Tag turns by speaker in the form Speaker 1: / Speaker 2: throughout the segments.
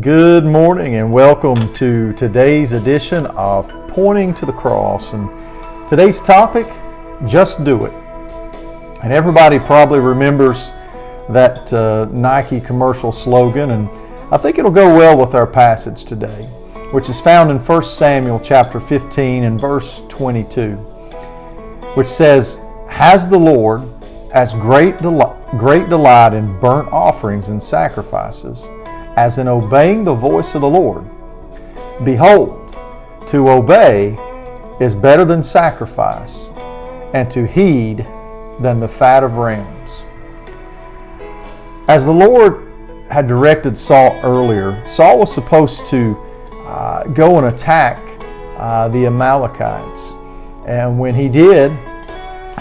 Speaker 1: Good morning and welcome to today's edition of Pointing to the Cross. And today's topic, just do it. And everybody probably remembers that Nike commercial slogan, and I think it'll go well with our passage today, which is found in 1 Samuel chapter 15 and verse 22, which says, "Has the Lord as great delight in burnt offerings and sacrifices as in obeying the voice of the Lord? Behold, to obey is better than sacrifice, and to heed than the fat of rams." As the Lord had directed Saul earlier, Saul was supposed to go and attack the Amalekites. And when he did,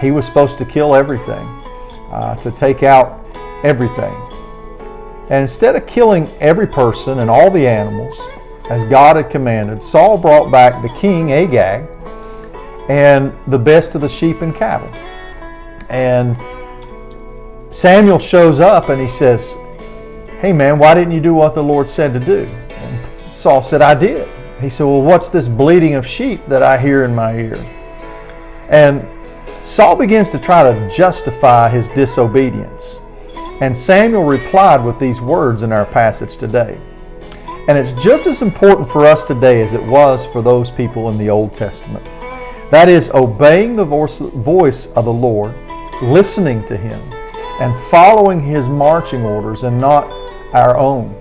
Speaker 1: he was supposed to kill everything, to take out everything. And instead of killing every person and all the animals, as God had commanded, Saul brought back the king Agag and the best of the sheep and cattle. And Samuel shows up and he says, "Hey man, why didn't you do what the Lord said to do?" And Saul said, "I did." He said, "Well, what's this bleating of sheep that I hear in my ear?" And Saul begins to try to justify his disobedience. And Samuel replied with these words in our passage today. And it's just as important for us today as it was for those people in the Old Testament. That is, obeying the voice of the Lord, listening to Him, and following His marching orders and not our own.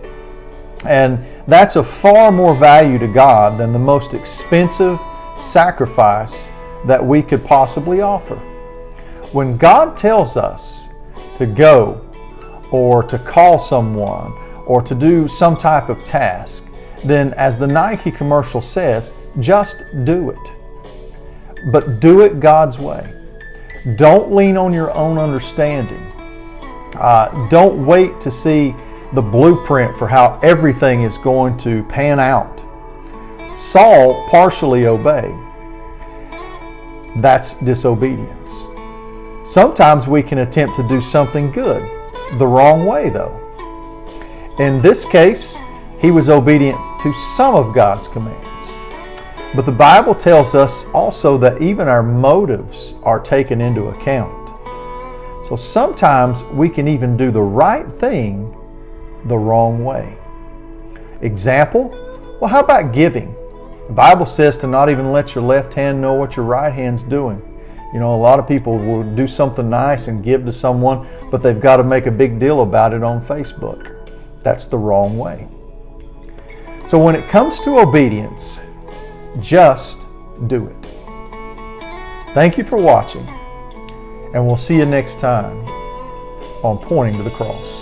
Speaker 1: And that's of far more value to God than the most expensive sacrifice that we could possibly offer. When God tells us to go, or to call someone, or to do some type of task, then as the Nike commercial says, just do it. But do it God's way. Don't lean on your own understanding. Don't wait to see the blueprint for how everything is going to pan out. Saul partially obeyed. That's disobedience. Sometimes we can attempt to do something good the wrong way, though. In this case, he was obedient to some of God's commands. But the Bible tells us also that even our motives are taken into account. So sometimes we can even do the right thing the wrong way. Example, well, how about giving? The Bible says to not even let your left hand know what your right hand's doing. You know, a lot of people will do something nice and give to someone, but they've got to make a big deal about it on Facebook. That's the wrong way. So when it comes to obedience, just do it. Thank you for watching, and we'll see you next time on Pointing to the Cross.